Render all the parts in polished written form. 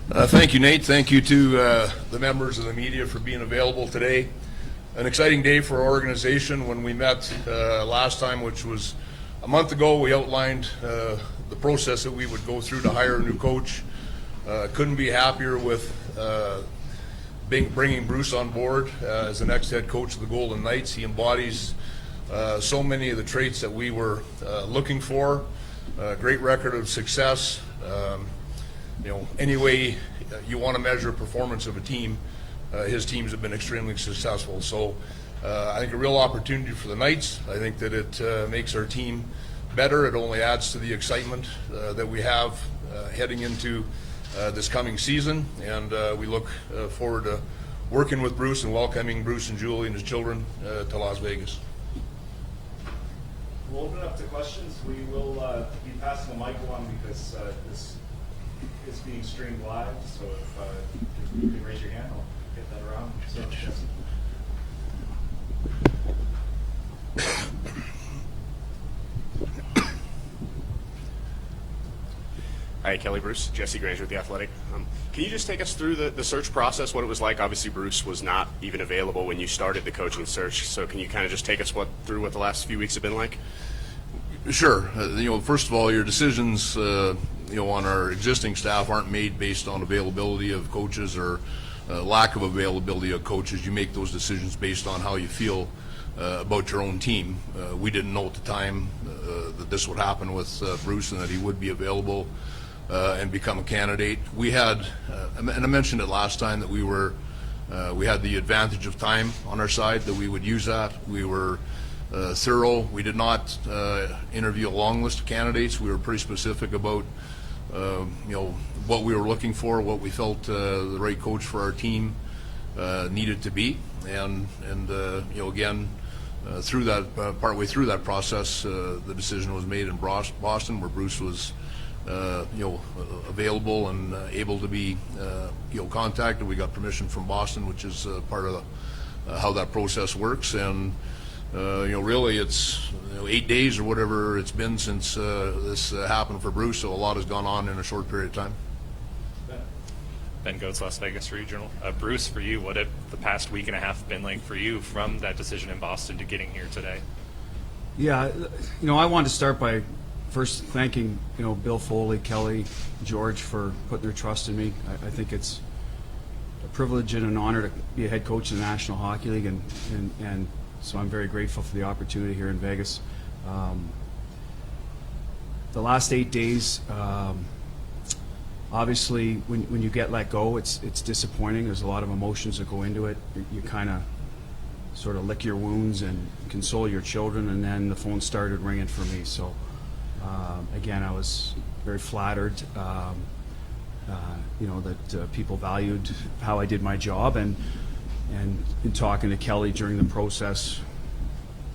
Thank you, Nate. Thank you to the members of the media for being available today. An exciting day for our organization. When we met last time, which was a month ago, we outlined the process that we would go through to hire a new coach. Couldn't be happier with bringing Bruce on board as the next head coach of the Golden Knights. He embodies so many of the traits that we were looking for. Great record of success. Any way you want to measure performance of a team, his teams have been extremely successful. So I think a real opportunity for the Knights. I think that it makes our team better. It only adds to the excitement that we have heading into this coming season, and we look forward to working with Bruce and welcoming Bruce and Julie and his children to Las Vegas. We'll open it up to questions. We will be passing the mic along because this is being streamed live, so if you can raise your hand, I'll get that around. So, yes. Hi, Kelly, Bruce. Jesse Granger with The Athletic. Can you just take us through the search process, what it was like? Obviously, Bruce was not even available when you started the coaching search, so can you kind of just take us through what the last few weeks have been like? Sure. First of all, your decisions, on our existing staff aren't made based on availability of coaches or lack of availability of coaches. You make those decisions based on how you feel about your own team. We didn't know at the time that this would happen with Bruce and that he would be available and become a candidate. We had, and I mentioned it last time, that we had the advantage of time on our side, that we would use that. We were thorough. We did not interview a long list of candidates. We were pretty specific about what we were looking for, what we felt the right coach for our team needed to be, and again, through that partway through that process, the decision was made in Boston, where Bruce was available and able to be contacted. We got permission from Boston, which is part of how that process works, and really it's 8 days or whatever it's been since this happened for Bruce, so a lot has gone on in a short period of time. Ben Goetz, Las Vegas Regional. Bruce, for you, what have the past week and a half been like for you from that decision in Boston to getting here today? Yeah, I wanted to start by first thanking Bill Foley, Kelly, George for putting their trust in me. I think it's a privilege and an honor to be a head coach in the National Hockey League, and so I'm very grateful for the opportunity here in Vegas. The last 8 days, obviously, when you get let go, it's disappointing. There's a lot of emotions that go into it. You kind of sort of lick your wounds and console your children, and then the phone started ringing for me. So again, I was very flattered, that people valued how I did my job, and in talking to Kelly during the process,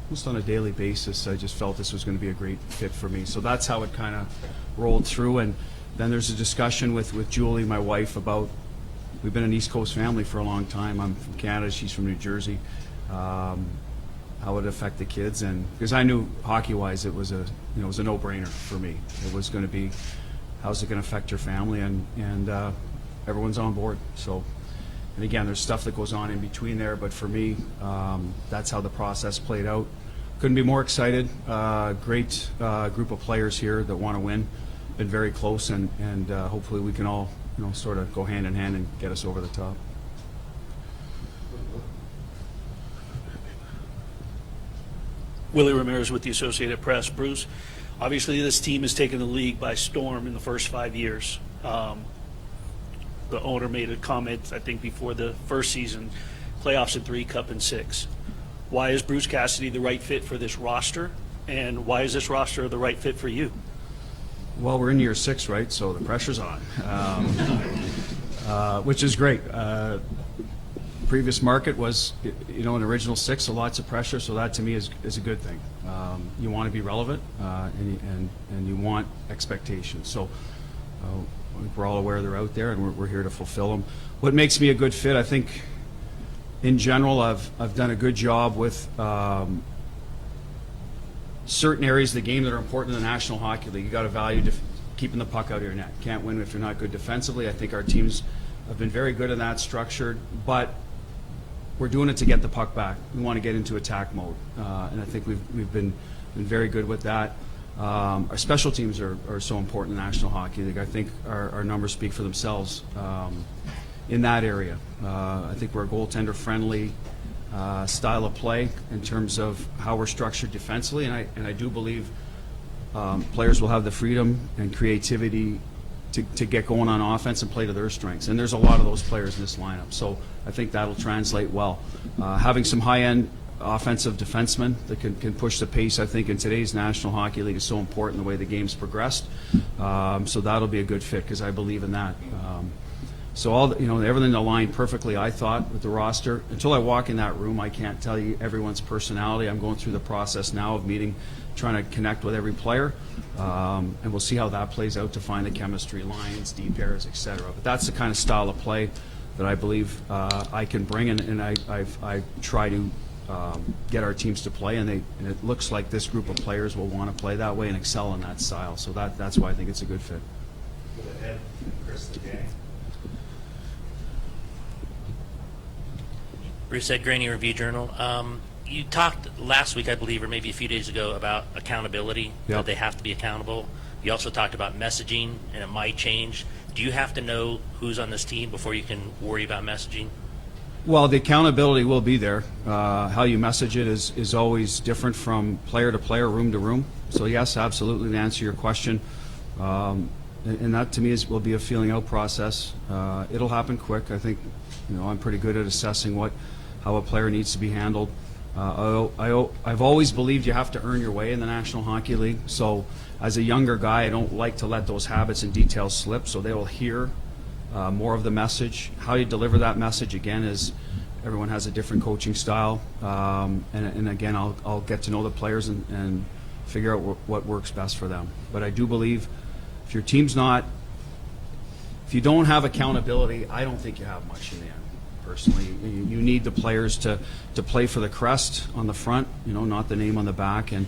almost on a daily basis, I just felt this was going to be a great fit for me. So that's how it kind of rolled through. And then there's a discussion with Julie, my wife, about, we've been an East Coast family for a long time. I'm from Canada, she's from New Jersey. How it affect the kids, and because I knew hockey-wise it was a no-brainer for me. It was going to be, how's it going to affect your family, and everyone's on board. So, and again, there's stuff that goes on in between there, but for me, that's how the process played out. Couldn't be more excited. Great group of players here that want to win. Been very close, and hopefully we can all sort of go hand in hand and get us over the top. Willie Ramirez with the Associated Press. Bruce, obviously this team has taken the league by storm in the first 5 years. The owner made a comment, I think, before the first season, playoffs in 3, cup in 6. Why is Bruce Cassidy the right fit for this roster, and why is this roster the right fit for you? Well, we're in year 6, right? So the pressure's on, which is great. Previous market was, an original 6, so lots of pressure. So that to me is a good thing. You want to be relevant, and you want expectations. So we're all aware they're out there, and we're here to fulfill them. What makes me a good fit? I think, in general, I've done a good job with certain areas of the game that are important in the National Hockey League. You got to value keeping the puck out of your net. Can't win if you're not good defensively. I think our teams have been very good in that structured, but we're doing it to get the puck back. We want to get into attack mode, and I think we've been very good with that. Our special teams are so important in the National Hockey League. I think our numbers speak for themselves in that area. I think we're a goaltender-friendly style of play in terms of how we're structured defensively, and I do believe players will have the freedom and creativity to get going on offense and play to their strengths. And there's a lot of those players in this lineup, so I think that'll translate well. Having some high-end offensive defensemen that can push the pace, I think, in today's National Hockey League is so important the way the game's progressed. So that'll be a good fit because I believe in that. So everything aligned perfectly, I thought, with the roster. Until I walk in that room, I can't tell you everyone's personality. I'm going through the process now of meeting, trying to connect with every player, and we'll see how that plays out to find the chemistry, lines, deep pairs, etc. But that's the kind of style of play that I believe I can bring, and I try to get our teams to play, and it looks like this group of players will want to play that way and excel in that style. So that's why I think it's a good fit. Go ahead, Chris, the gang. Bruce Ed Graney, Review Journal. You talked last week, I believe, or maybe a few days ago, about accountability, Yep. that they have to be accountable. You also talked about messaging, and it might change. Do you have to know who's on this team before you can worry about messaging? Well, the accountability will be there. How you message it is always different from player to player, room to room. So yes, absolutely, to answer your question. And that to me will be a feeling out process. It'll happen quick. I think I'm pretty good at assessing how a player needs to be handled. I've always believed you have to earn your way in the National Hockey League. So as a younger guy, I don't like to let those habits and details slip, so they will hear more of the message. How you deliver that message, again, is everyone has a different coaching style. And again, I'll get to know the players and figure out what works best for them. But I do believe if your team's not, if you don't have accountability, I don't think you have much in the end. Personally, you need the players to play for the crest on the front, not the name on the back, and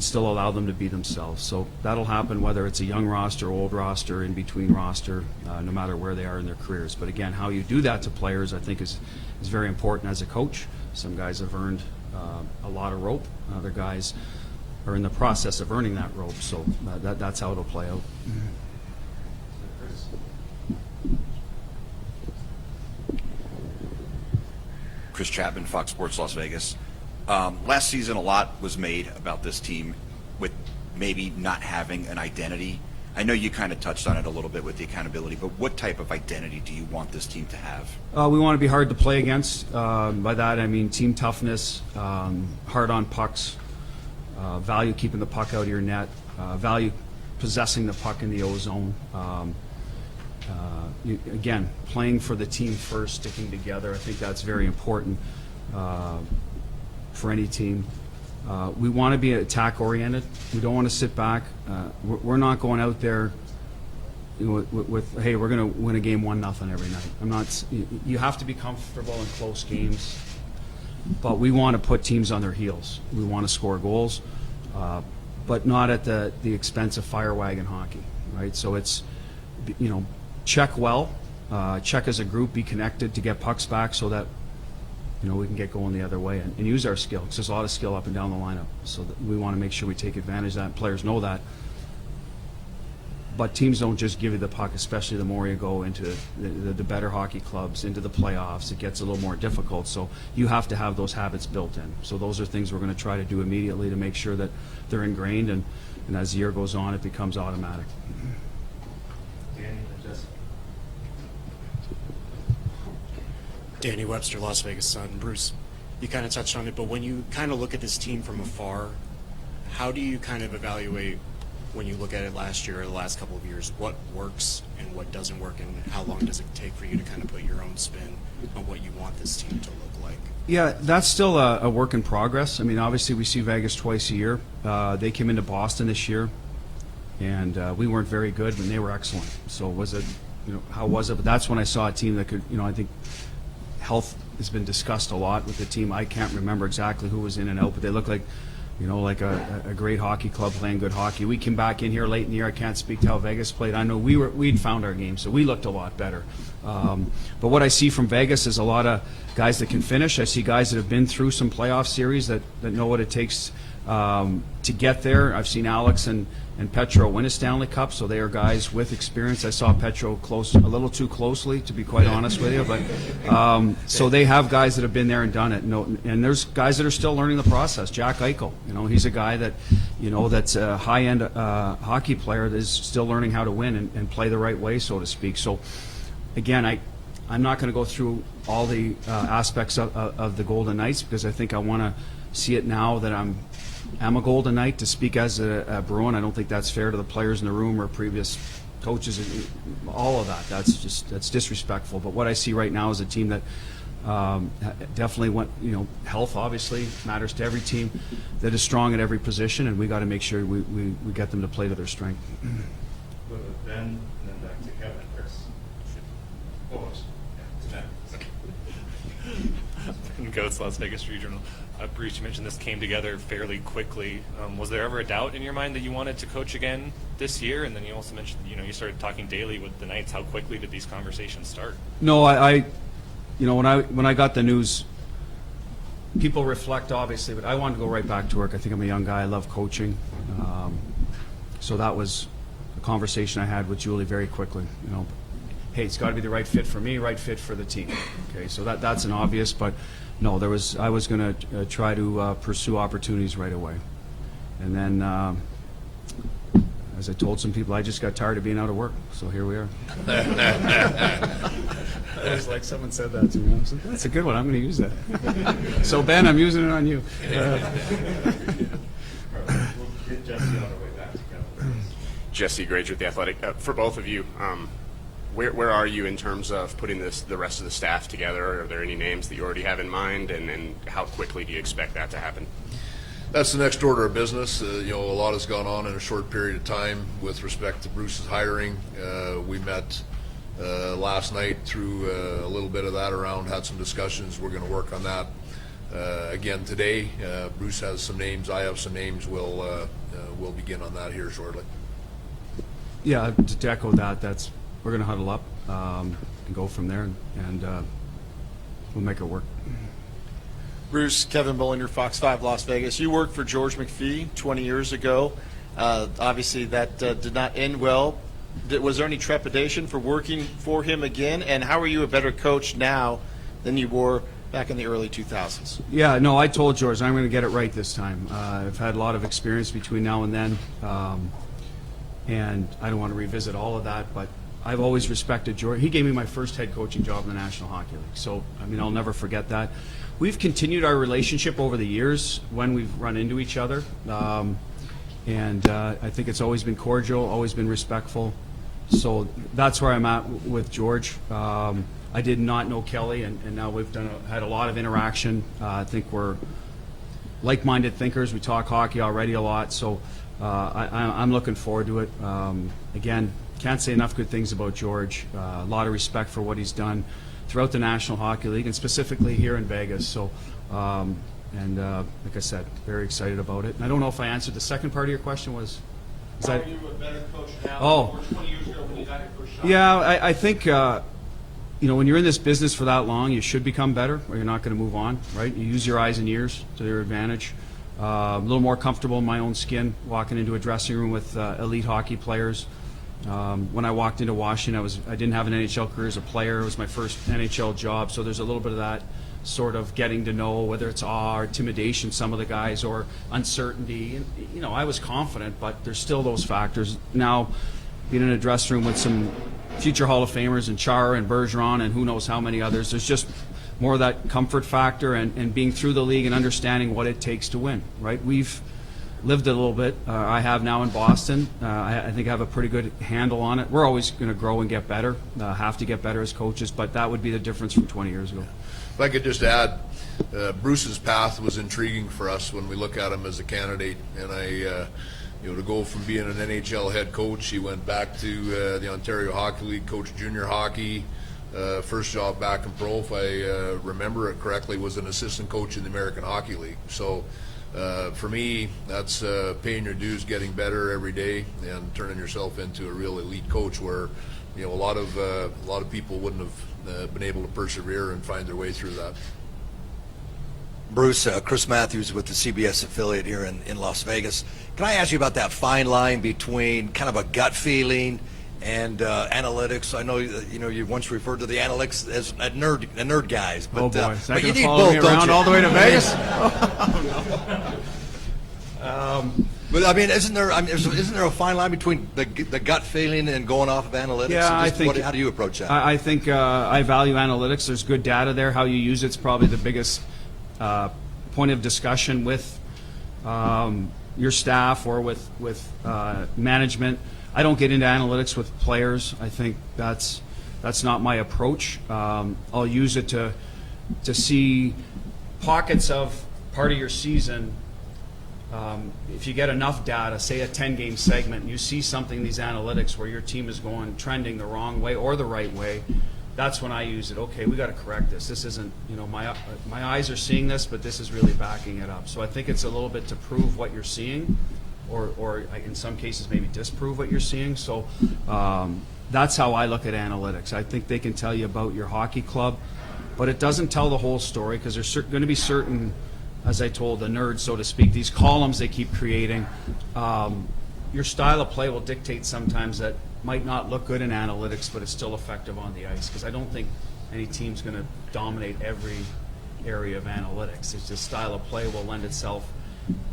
still allow them to be themselves. So that'll happen whether it's a young roster, old roster, in between roster, no matter where they are in their careers. But again, how you do that to players, I think, is very important as a coach. Some guys have earned a lot of rope. Other guys are in the process of earning that rope. So that's how it'll play out. Chris Chapman, Fox Sports Las Vegas. Last season, a lot was made about this team with maybe not having an identity. I know you kind of touched on it a little bit with the accountability, but what type of identity do you want this team to have? We want to be hard to play against. By that, I mean team toughness, hard on pucks, value keeping the puck out of your net, value possessing the puck in the O-zone. Again, playing for the team first, sticking together, I think that's very important for any team. We want to be attack-oriented. We don't want to sit back. We're not going out there with hey, we're going to win a game 1-0 every night. I'm not. You have to be comfortable in close games, but we want to put teams on their heels. We want to score goals, but not at the expense of fire wagon hockey, right? So it's, check well, check as a group, be connected to get pucks back so that we can get going the other way and use our skill, because there's a lot of skill up and down the lineup. So that we want to make sure we take advantage of that, and players know that. But teams don't just give you the puck, especially the more you go into the better hockey clubs, into the playoffs. It gets a little more difficult, so you have to have those habits built in. So those are things we're going to try to do immediately to make sure that they're ingrained, and as the year goes on, it becomes automatic. Danny and Jessica. Danny Webster, Las Vegas Sun. Bruce, you kind of touched on it, but when you kind of look at this team from afar, how do you kind of evaluate, when you look at it last year or the last couple of years, what works and what doesn't work, and how long does it take for you to kind of put your own spin on what you want this team to look like? Yeah, that's still a work in progress. I mean, obviously we see Vegas twice a year. They came into Boston this year, and we weren't very good, and they were excellent. So was it, how was it? But that's when I saw a team that could, I think health has been discussed a lot with the team. I can't remember exactly who was in and out, but they looked like like a great hockey club playing good hockey. We came back in here late in the year. I can't speak to how Vegas played. I know we'd found our game, so we looked a lot better. But what I see from Vegas is a lot of guys that can finish. I see guys that have been through some playoff series that know what it takes to get there. I've seen Alex and Petro win a Stanley Cup, so they are guys with experience. I saw Petro a little too closely, to be quite honest with you. But so they have guys that have been there and done it. And there's guys that are still learning the process. Jack Eichel, he's a guy that, that's a high-end hockey player that is still learning how to win and play the right way, so to speak. So, again, I'm not going to go through all the aspects of the Golden Knights, because I think I want to see it now that I'm a Golden Knight to speak as a Bruin. I don't think that's fair to the players in the room or previous coaches. All of that. That's disrespectful. But what I see right now is a team that definitely went. Health obviously matters to every team that is strong at every position, and we got to make sure we get them to play to their strength. Go to Ben, and then back to Kevin and Chris. Almost. Yeah, to Ben. Goats, Las Vegas Regional. Bruce, you mentioned this came together fairly quickly. Was there ever a doubt in your mind that you wanted to coach again this year? And then you also mentioned, you started talking daily with the Knights. How quickly did these conversations start? No, I when I got the news, people reflect obviously, but I wanted to go right back to work. I think I'm a young guy. I love coaching. So that was a conversation I had with Julie very quickly. Hey, it's got to be the right fit for me, right fit for the team. Okay, so that's an obvious, but no, I was going to try to pursue opportunities right away. And then, as I told some people, I just got tired of being out of work, so here we are. It was like someone said that to me. I was like, that's a good one. I'm going to use that. So, Ben, I'm using it on you. We'll get Jesse on our way back to Kevin. Jesse Granger with The Athletic. For both of you, where are you in terms of putting the rest of the staff together? Are there any names that you already have in mind, and how quickly do you expect that to happen? That's the next order of business. A lot has gone on in a short period of time with respect to Bruce's hiring. We met last night, threw a little bit of that around, had some discussions. We're going to work on that again today. Bruce has some names. I have some names. We'll begin on that here shortly. Yeah, to echo that, we're going to huddle up and go from there, and we'll make it work. Bruce, Kevin Bollinger, Fox 5 Las Vegas. You worked for George McPhee 20 years ago. Obviously, that did not end well. Was there any trepidation for working for him again? And how are you a better coach now than you were back in the early 2000s? Yeah, no, I told George I'm going to get it right this time. I've had a lot of experience between now and then, and I don't want to revisit all of that, but I've always respected George. He gave me my first head coaching job in the National Hockey League, so I'll never forget that. We've continued our relationship over the years when we've run into each other, and I think it's always been cordial, always been respectful. So that's where I'm at with George. I did not know Kelly, and now we've had a lot of interaction. I think we're like-minded thinkers. We talk hockey already a lot, so I'm looking forward to it. Again, can't say enough good things about George. A lot of respect for what he's done throughout the National Hockey League and specifically here in Vegas. So, like I said, very excited about it. And I don't know if I answered the second part of your question. Was How are you a better coach now Oh. than 20 years ago when you got your first shot? Yeah, I think when you're in this business for that long, you should become better, or you're not going to move on, right? You use your eyes and ears to your advantage. A little more comfortable in my own skin, walking into a dressing room with elite hockey players. When I walked into Washington, I didn't have an NHL career as a player. It was my first NHL job, so there's a little bit of that sort of getting to know, whether it's awe or intimidation, some of the guys, or uncertainty. And, I was confident, but there's still those factors. Now, being in a dressing room with some future Hall of Famers and Chara and Bergeron and who knows how many others, there's just more of that comfort factor and being through the league and understanding what it takes to win, right? We've lived it a little bit. I have now in Boston. I think I have a pretty good handle on it. We're always going to grow and get better, have to get better as coaches, but that would be the difference from 20 years ago. If I could just add, Bruce's path was intriguing for us when we look at him as a candidate, and to go from being an NHL head coach, he went back to the Ontario Hockey League, coached junior hockey. First job back in pro, if I remember it correctly, was an assistant coach in the American Hockey League. So For me, that's paying your dues, getting better every day, and turning yourself into a real elite coach. Where a lot of people wouldn't have been able to persevere and find their way through that. Bruce, Chris Matthews with the CBS affiliate here in Las Vegas. Can I ask you about that fine line between kind of a gut feeling and analytics? I know you once referred to the analytics as a nerd guys, but Oh boy, is that but you going to need follow both, me don't around you? all the way to Vegas? But I mean, isn't there a fine line between the gut feeling and going off of analytics? Yeah, And I think. how do you approach that? I think I value analytics. There's good data there. How you use it's probably the biggest point of discussion with your staff or with management. I don't get into analytics with players. I think that's not my approach. I'll use it to see pockets of part of your season. If you get enough data, say a 10-game segment, and you see something in these analytics where your team is trending the wrong way or the right way, that's when I use it. Okay, we got to correct this. This isn't, my eyes are seeing this, but this is really backing it up. So I think it's a little bit to prove what you're seeing, or in some cases maybe disprove what you're seeing. So that's how I look at analytics. I think they can tell you about your hockey club, but it doesn't tell the whole story because there's going to be certain, as I told the nerds, so to speak, these columns they keep creating. Your style of play will dictate sometimes that might not look good in analytics, but it's still effective on the ice. Because I don't think any team's going to dominate every area of analytics. It's just style of play will lend itself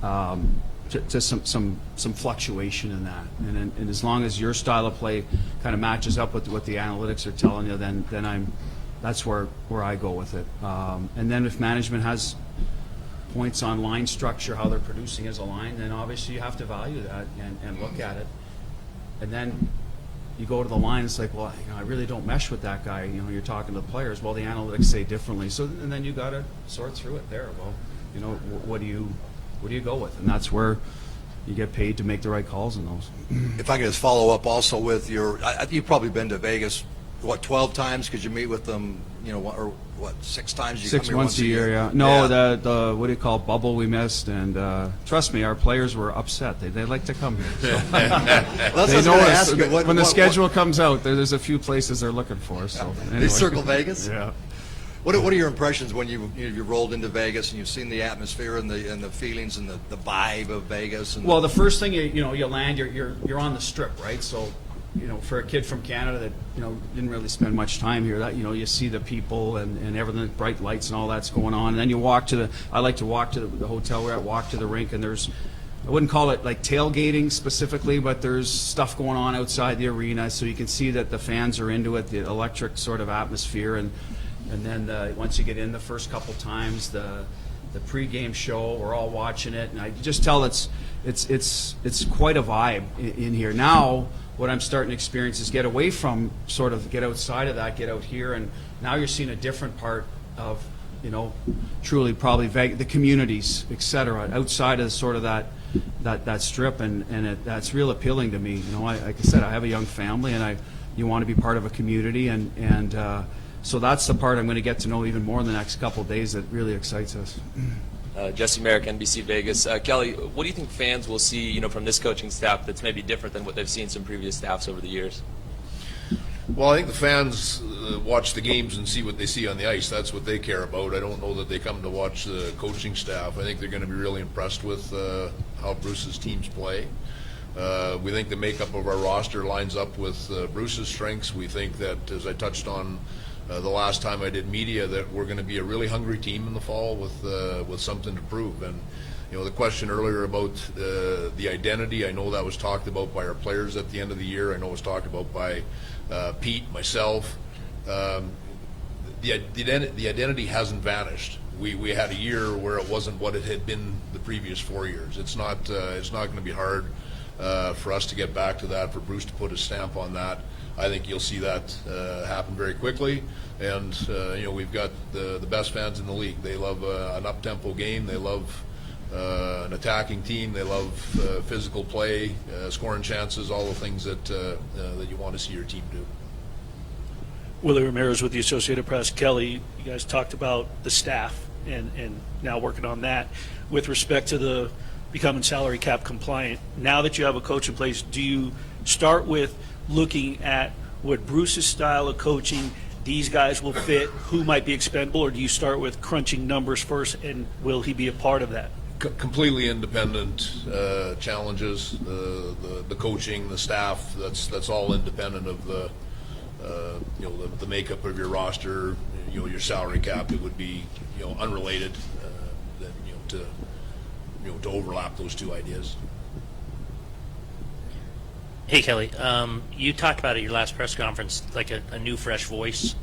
to some fluctuation in that. And as long as your style of play kind of matches up with what the analytics are telling you, then that's where I go with it. And then if management has points on line structure, how they're producing as a line, then obviously you have to value that and look at it. And then you go to the line, it's like, well, I really don't mesh with that guy. You're talking to the players. Well, the analytics say differently. So, and then you got to sort through it there. Well, what do you go with? And that's where you get paid to make the right calls in those. If I could just follow up also with you've probably been to Vegas, 12 times because you meet with them, 6 times? You 6 come here months a year, yeah. No, the what do you call it, bubble we missed, and trust me, our players were upset. They like to come here. So. They know us. When the schedule comes out, there's a few places they're looking for. So anyway. They circle Vegas? Yeah. What are your impressions when you rolled into Vegas and you've seen the atmosphere and the feelings and the vibe of Vegas? And well, the first thing you land, you're on the Strip, right? So. For a kid from Canada that, didn't really spend much time here, that, you see the people and everything, bright lights and all that's going on. And then you walk I like to walk to the hotel we're at, walk to the rink, and I wouldn't call it like tailgating specifically, but there's stuff going on outside the arena, so you can see that the fans are into it, the electric sort of atmosphere. And then once you get in the first couple times, the pregame show, we're all watching it, and I just tell it's quite a vibe in here. Now, what I'm starting to experience is get outside of that, get out here, and now you're seeing a different part of, truly probably the communities, et cetera, outside of sort of that strip, and that's real appealing to me. Like I said, I have a young family, and you want to be part of a community, and so that's the part I'm going to get to know even more in the next couple of days that really excites us. Jesse Merrick, NBC Vegas. Kelly, what do you think fans will see, from this coaching staff that's maybe different than what they've seen some previous staffs over the years? Well, I think the fans watch the games and see what they see on the ice. That's what they care about. I don't know that they come to watch the coaching staff. I think they're going to be really impressed with how Bruce's teams play. We think the makeup of our roster lines up with Bruce's strengths. We think that, as I touched on the last time I did media, that we're going to be a really hungry team in the fall with something to prove. And the question earlier about the identity, I know that was talked about by our players at the end of the year. I know it was talked about by Pete, myself. The identity hasn't vanished. We had a year where it wasn't what it had been the previous 4 years. It's not going to be hard for us to get back to that, for Bruce to put his stamp on that. I think you'll see that happen very quickly, and we've got the best fans in the league. They love an up-tempo game. They love an attacking team. They love physical play, scoring chances, all the things that you want to see your team do. Willie Ramirez with the Associated Press. Kelly, you guys talked about the staff and now working on that. With respect to the becoming salary cap compliant, now that you have a coach in place, do you start with looking at what Bruce's style of coaching, these guys will fit, who might be expendable, or do you start with crunching numbers first, and will he be a part of that? Completely independent challenges, the coaching, the staff, that's all independent of the the makeup of your roster, your salary cap. It would be unrelated to overlap those two ideas. Hey, Kelly, you talked about at your last press conference like a new, fresh voice.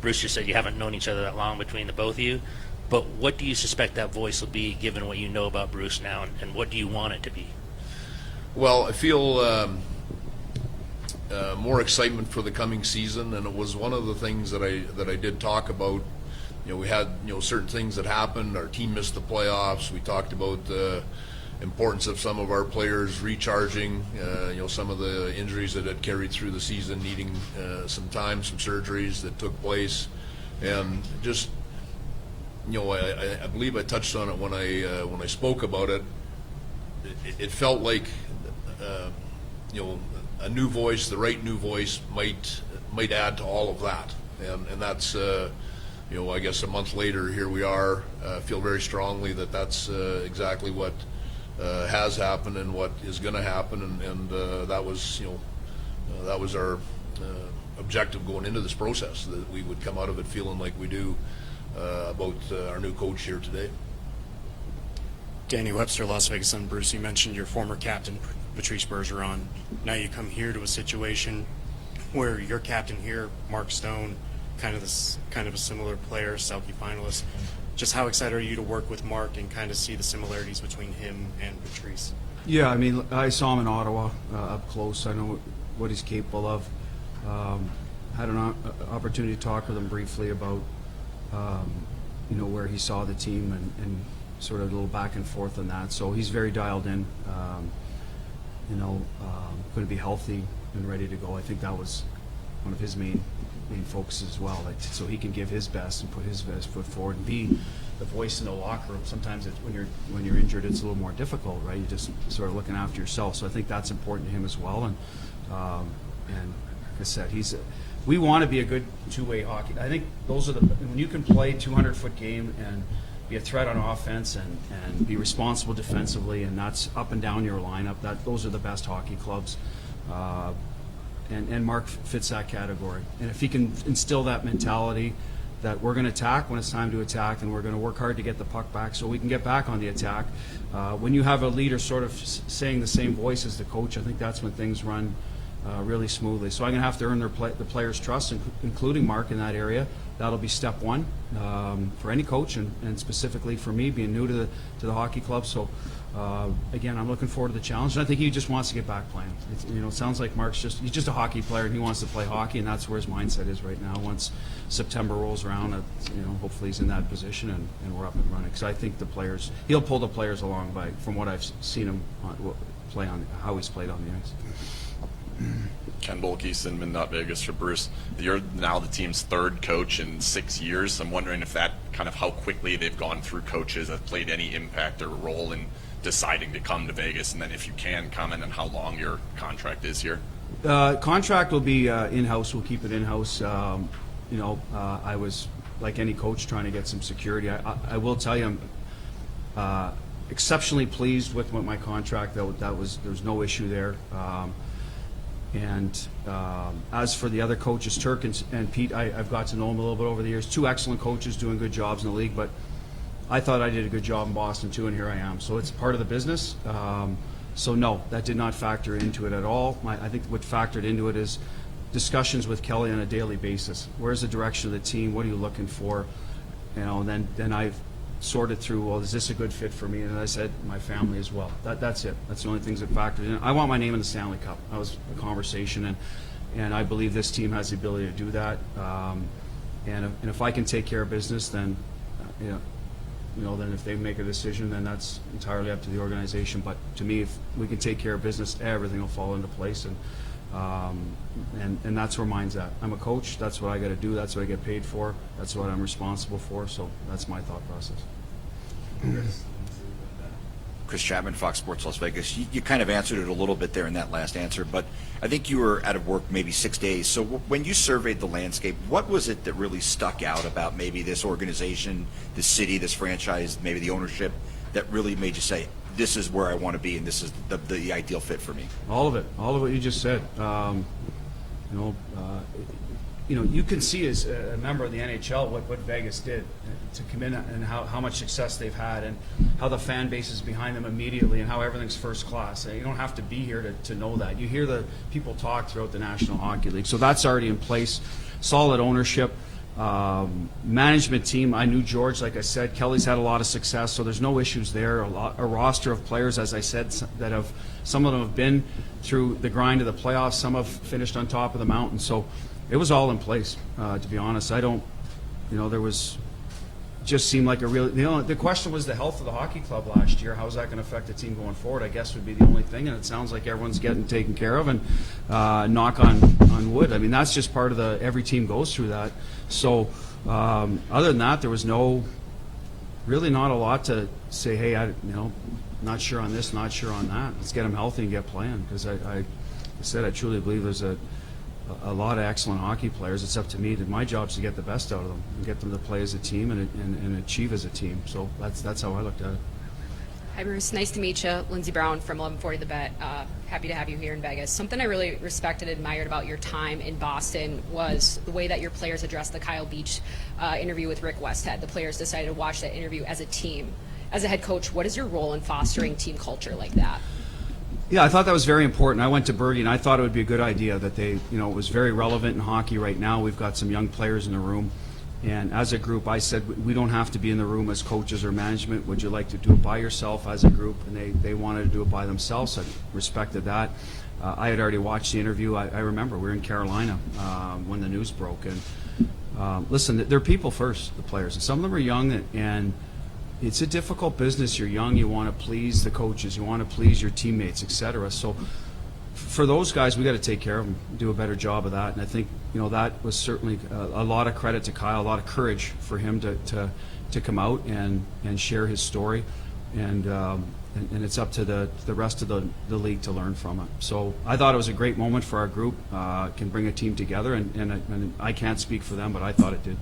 Bruce just said you haven't known each other that long between the both of you, but what do you suspect that voice will be given what you know about Bruce now, and what do you want it to be? Well, I feel more excitement for the coming season, and it was one of the things that I did talk about. We had certain things that happened. Our team missed the playoffs. We talked about the importance of some of our players recharging. Some of the injuries that had carried through the season, needing some time, some surgeries that took place, and just I believe I touched on it when I spoke about it. It felt like a new voice, the right new voice, might add to all of that, and that's I guess a month later, here we are. Feel very strongly that that's exactly what has happened and what is going to happen, and that was our objective going into this process, that we would come out of it feeling like we do about our new coach here today. Danny Webster, Las Vegas Sun. Bruce, you mentioned your former captain, Patrice Bergeron. Now you come here to a situation where your captain here, Mark Stone, kind of a similar player, Selke finalist. Just how excited are you to work with Mark and kind of see the similarities between him and Patrice? Yeah, I mean, I saw him in Ottawa up close. I know what he's capable of. Had an opportunity to talk with him briefly about where he saw the team and sort of a little back and forth on that. So he's very dialed in. Going to be healthy and ready to go. I think that was one of his main focuses as well. So he can give his best and put his best foot forward and be the voice in the locker room. Sometimes when you're injured, it's a little more difficult, right? You're just sort of looking after yourself. So I think that's important to him as well. And like I said, we want to be a good two-way hockey. I think those are when you can play 200-foot game and be a threat on offense and be responsible defensively, and that's up and down your lineup. Those are the best hockey clubs. And Mark fits that category. And if he can instill that mentality that we're going to attack when it's time to attack, and we're going to work hard to get the puck back so we can get back on the attack. When you have a leader sort of saying the same voice as the coach, I think that's when things run really smoothly. So I'm going to have to earn the players' trust, including Mark in that area. That'll be step one for any coach, and specifically for me, being new to the hockey club. So again, I'm looking forward to the challenge, and I think he just wants to get back playing. It sounds like Mark's he's just a hockey player, and he wants to play hockey, and that's where his mindset is right now. Once September rolls around, hopefully he's in that position and we're up and running. Because I think he'll pull the players along from what I've seen him play on, how he's played on the ice. Ken Bolke, Cinnamon, Vegas for Bruce. You're now the team's third coach in 6 years. I'm wondering if that kind of how quickly they've gone through coaches have played any impact or role in deciding to come to Vegas, and then if you can comment on how long your contract is here. Contract will be in-house. We'll keep it in-house. I was, like any coach, trying to get some security. I will tell you, I'm exceptionally pleased with my contract. There's no issue there. And as for the other coaches, Turk and Pete, I've got to know them a little bit over the years. Two excellent coaches doing good jobs in the league, but I thought I did a good job in Boston too, and here I am. So it's part of the business. So no, that did not factor into it at all. I think what factored into it is discussions with Kelly on a daily basis. Where's the direction of the team? What are you looking for? And then I've sorted through, well, is this a good fit for me? And I said, my family as well. That's it. That's the only things that factored in. I want my name in the Stanley Cup. That was a conversation, and I believe this team has the ability to do that. And if I can take care of business, then then if they make a decision, then that's entirely up to the organization. But to me, if we can take care of business, everything will fall into place. And that's where mine's at. I'm a coach. That's what I got to do. That's what I get paid for. That's what I'm responsible for. So that's my thought process. Chris Chapman, Fox Sports Las Vegas. You kind of answered it a little bit there in that last answer, but I think you were out of work maybe 6 days. So when you surveyed the landscape, what was it that really stuck out about maybe this organization, this city, this franchise, maybe the ownership, that really made you say, this is where I want to be and this is the ideal fit for me? All of it. All of what you just said. You can see as a member of the NHL what Vegas did to come in and how much success they've had and how the fan base is behind them immediately and how everything's first class. You don't have to be here to know that. You hear the people talk throughout the National Hockey League. So that's already in place. Solid ownership. Management team, I knew George, like I said. Kelly's had a lot of success, so there's no issues there. A roster of players, as I said, that have, some of them have been through the grind of the playoffs, some have finished on top of the mountain. So it was all in place, to be honest. There was, just seemed like a real, the question was the health of the hockey club last year. How's that going to affect the team going forward, I guess would be the only thing. And it sounds like everyone's getting taken care of, and knock on wood. I mean, that's just part of every team goes through that. So other than that, there was really not a lot to say, hey, not sure on this, not sure on that. Let's get them healthy and get playing, because I said I truly believe there's a lot of excellent hockey players. It's up to me. My job is to get the best out of them and get them to play as a team and achieve as a team. So that's how I looked at it. Hi, Bruce. Nice to meet you. Lindsey Brown from 1140 The Bet. Happy to have you here in Vegas. Something I really respected and admired about your time in Boston was the way that your players addressed the Kyle Beach interview with Rick Westhead. The players decided to watch that interview as a team. As a head coach, what is your role in fostering team culture like that? Yeah, I thought that was very important. I went to Bergie, and I thought it would be a good idea that it was very relevant in hockey right now. We've got some young players in the room. And as a group, I said, we don't have to be in the room as coaches or management. Would you like to do it by yourself as a group? And they wanted to do it by themselves. I respected that. I had already watched the interview. I remember we were in Carolina when the news broke. And listen, they're people first, the players. And some of them are young, and it's a difficult business. You're young. You want to please the coaches. You want to please your teammates, etc. So for those guys, we got to take care of them, do a better job of that. And I think that was certainly a lot of credit to Kyle, a lot of courage for him to come out and share his story, and it's up to the rest of the league to learn from it. So I thought it was a great moment for our group. Can bring a team together, and I can't speak for them, but I thought it did.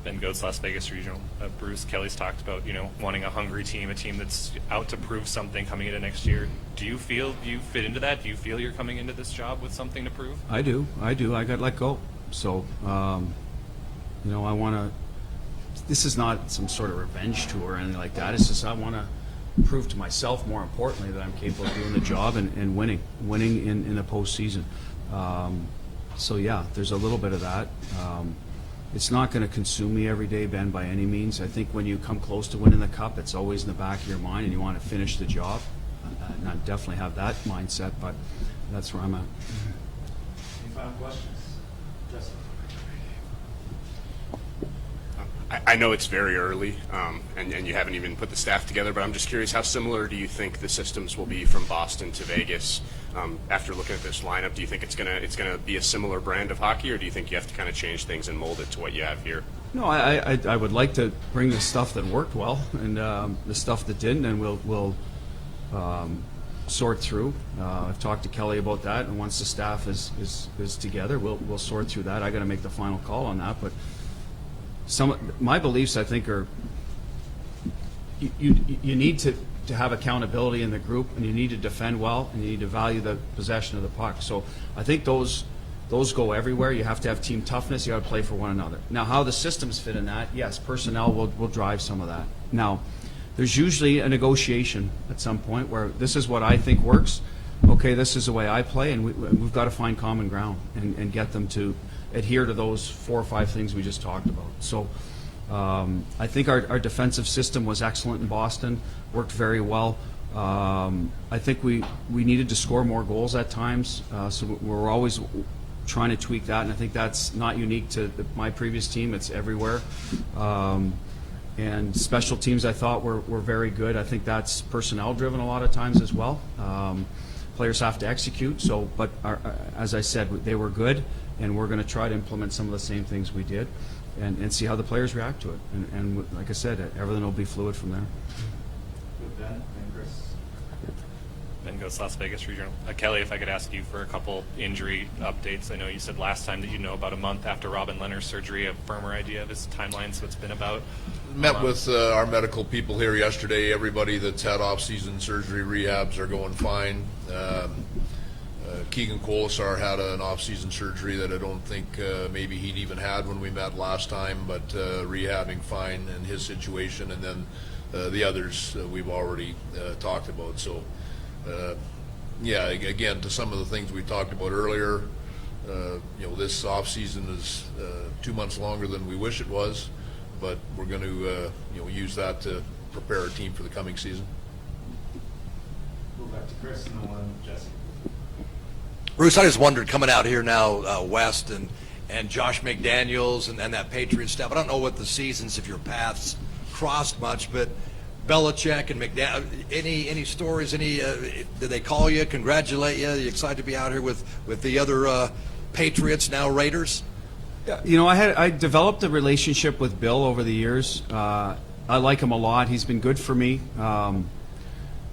Ben Goats, Las Vegas Regional. Bruce, Kelly's talked about, wanting a hungry team, a team that's out to prove something coming into next year. Do you feel you fit into that? Do you feel you're coming into this job with something to prove? I do. I got let go. So, I want to, this is not some sort of revenge tour or anything like that. It's just I want to prove to myself, more importantly, that I'm capable of doing the job and winning in the postseason. So, yeah, there's a little bit of that. It's not going to consume me every day, Ben, by any means. I think when you come close to winning the cup, it's always in the back of your mind, and you want to finish the job. And I definitely have that mindset, but that's where I'm at. Any final questions? Justin? I know it's very early, and you haven't even put the staff together, but I'm just curious, how similar do you think the systems will be from Boston to Vegas? After looking at this lineup, do you think it's gonna be a similar brand of hockey, or do you think you have to kind of change things and mold it to what you have here? No, I would like to bring the stuff that worked well and the stuff that didn't, and we'll sort through. I've talked to Kelly about that, and once the staff is together, we'll sort through that. I got to make the final call on that, but my beliefs, I think, are you need to have accountability in the group, and you need to defend well, and you need to value the possession of the puck. So I think those go everywhere. You have to have team toughness. You got to play for one another. Now, how the systems fit in that, yes, personnel will drive some of that. Now, there's usually a negotiation at some point where this is what I think works. Okay, this is the way I play, and we've got to find common ground and get them to adhere to those 4 or 5 things we just talked about. So I think our defensive system was excellent in Boston, worked very well. I think we needed to score more goals at times, so we're always trying to tweak that, and I think that's not unique to my previous team. It's everywhere. And special teams, I thought, were very good. I think that's personnel-driven a lot of times as well. Players have to execute. But as I said, they were good, and we're going to try to implement some of the same things we did, and see how the players react to it. And like I said, everything will be fluid from there. Ben and Chris. Ben goes Las Vegas Regional. Kelly, if I could ask you for a couple injury updates. I know you said last time that you know about a month after Robin Leonard's surgery, a firmer idea of his timeline, so it's been about. Met with our medical people here yesterday. Everybody that's had off-season surgery rehabs are going fine. Keegan Colasar had an off-season surgery that I don't think maybe he'd even had when we met last time, but rehabbing fine in his situation. And then the others we've already talked about. So, yeah, again, to some of the things we talked about earlier, this off-season is 2 months longer than we wish it was, but we're going to use that to prepare our team for the coming season. Move back to Chris and then one Jesse. Bruce, I just wondered, coming out here now west, and Josh McDaniels and that Patriots staff, I don't know what the seasons, if your paths crossed much, but Belichick and McDaniel, any stories, did they call you, congratulate you? Are you excited to be out here with the other Patriots, now Raiders? Yeah, I developed a relationship with Bill over the years. I like him a lot. He's been good for me.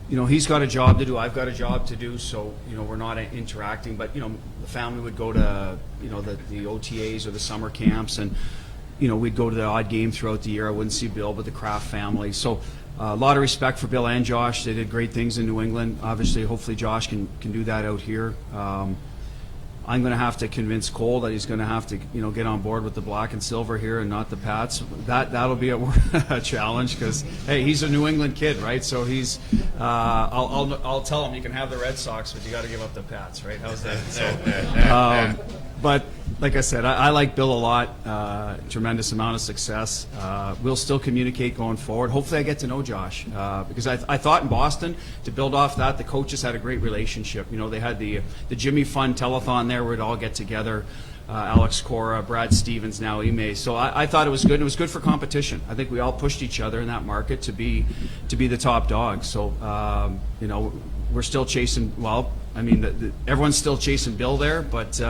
He's got a job to do. I've got a job to do. So, we're not interacting. But, the family would go to, the OTAs or the summer camps. And, we'd go to the odd game throughout the year. I wouldn't see Bill, but the Kraft family. So a lot of respect for Bill and Josh. They did great things in New England. Obviously, hopefully Josh can do that out here. I'm going to have to convince Cole that he's going to have to, get on board with the black and silver here and not the Pats. That'll be a challenge because, hey, he's a New England kid, right? So he's, I'll tell him you can have the Red Sox, but you got to give up the Pats, right? How's that? So, but like I said, I like Bill a lot. Tremendous amount of success. We'll still communicate going forward. Hopefully I get to know Josh because I thought in Boston, to build off that, the coaches had a great relationship. They had the Jimmy Fun telethon there where we'd all get together. Alex Cora, Brad Stevens, now Ime. So I thought it was good. It was good for competition. I think we all pushed each other in that market to be the top dog. So, we're still chasing, everyone's still chasing Bill there, but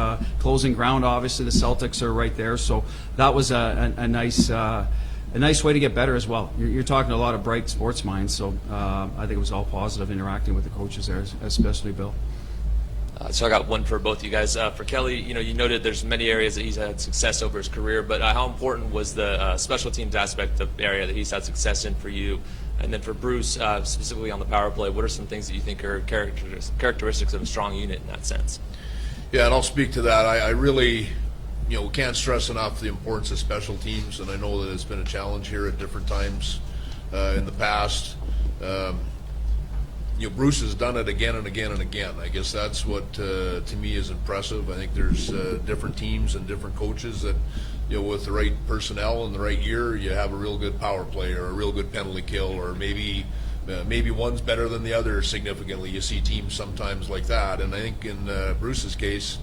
closing ground, obviously, the Celtics are right there. So that was a nice way to get better as well. You're talking to a lot of bright sports minds, so I think it was all positive interacting with the coaches there, especially Bill. So I got one for both you guys. For Kelly, you noted there's many areas that he's had success over his career, but how important was the special teams aspect of the area that he's had success in for you? And then for Bruce, specifically on the power play, what are some things that you think are characteristics of a strong unit in that sense? Yeah, and I'll speak to that. I really, can't stress enough the importance of special teams, and I know that it's been a challenge here at different times in the past. Bruce has done it again and again and again. I guess that's what, to me, is impressive. I think there's different teams and different coaches that, with the right personnel in the right year, you have a real good power play or a real good penalty kill, or maybe one's better than the other significantly. You see teams sometimes like that. And I think in Bruce's case,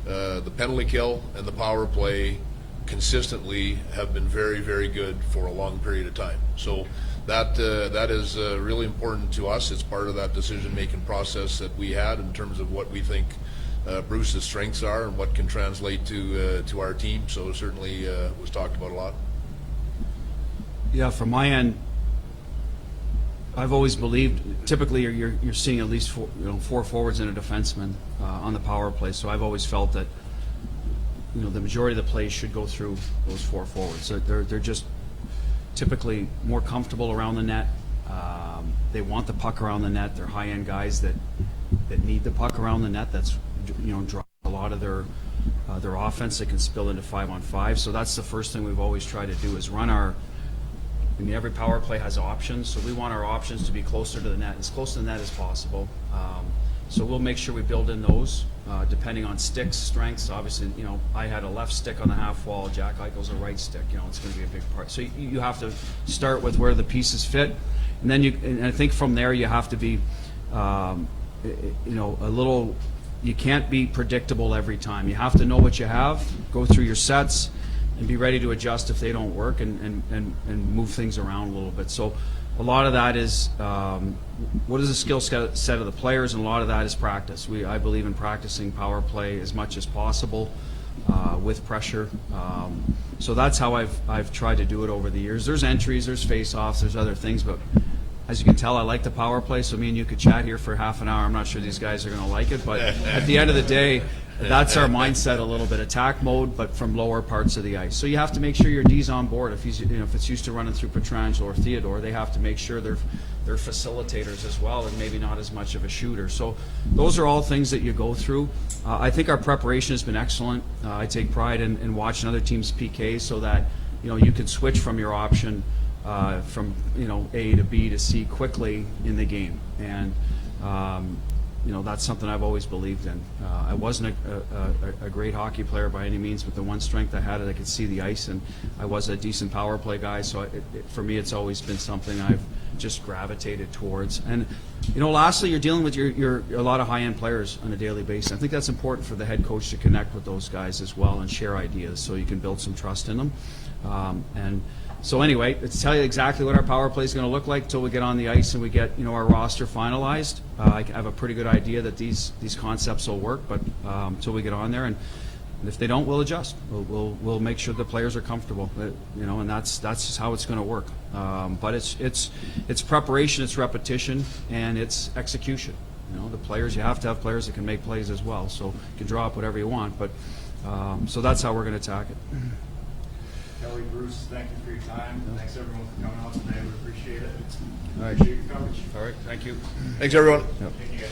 the penalty kill and the power play consistently have been very, very good for a long period of time. So that is really important to us. It's part of that decision-making process that we had in terms of what we think Bruce's strengths are and what can translate to our team. So certainly was talked about a lot. Yeah, from my end, I've always believed typically you're seeing at least four forwards and a defenseman on the power play. So I've always felt that the majority of the plays should go through those four forwards. So they're just typically more comfortable around the net. They want the puck around the net. They're high-end guys that need the puck around the net. That's drive a lot of their offense that can spill into 5-on-5. So that's the first thing we've always tried to do is run our. Every power play has options, so we want our options to be closer to the net, as close to the net as possible. So we'll make sure we build in those, depending on sticks, strengths. Obviously, I had a left stick on the half wall. Jack Eichel's a right stick. It's going to be a big part. So you have to start with where the pieces fit, and then and I think from there you have to be, a little. You can't be predictable every time. You have to know what you have, go through your sets, and be ready to adjust if they don't work and move things around a little bit. So a lot of that is what is the skill set of the players, and a lot of that is practice. I believe in practicing power play as much as possible with pressure. So that's how I've tried to do it over the years. There's entries, there's face-offs, there's other things, but as you can tell, I like the power play, so me and you could chat here for half an hour. I'm not sure these guys are going to like it, but at the end of the day, that's our mindset a little bit. Attack mode, but from lower parts of the ice. So you have to make sure your D's on board. If if it's used to running through Petrangelo or Theodore, they have to make sure they're facilitators as well, and maybe not as much of a shooter. So those are all things that you go through. I think our preparation has been excellent. I take pride in watching other teams' PK so that you can switch from your option from A to B to C quickly in the game, and that's something I've always believed in. I wasn't a great hockey player by any means, but the one strength I had is I could see the ice, and I was a decent power play guy. So for me, it's always been something I've just gravitated towards. And lastly, you're dealing with a lot of high-end players on a daily basis. I think that's important for the head coach to connect with those guys as well and share ideas, so you can build some trust in them. So anyway, let's tell you exactly what our power play is going to look like until we get on the ice and we get our roster finalized. I have a pretty good idea that these concepts will work, but until we get on there, and if they don't, we'll adjust. We'll make sure the players are comfortable, and that's just how it's going to work. But it's preparation, it's repetition, and it's execution. The players, you have to have players that can make plays as well. So you can draw up whatever you want, but so that's how we're going to attack it. Kelly, Bruce, thank you for your time. Thanks everyone for coming out today. We appreciate it. All right. Appreciate your coverage. All right, thank you. Thanks, everyone. Thank you guys.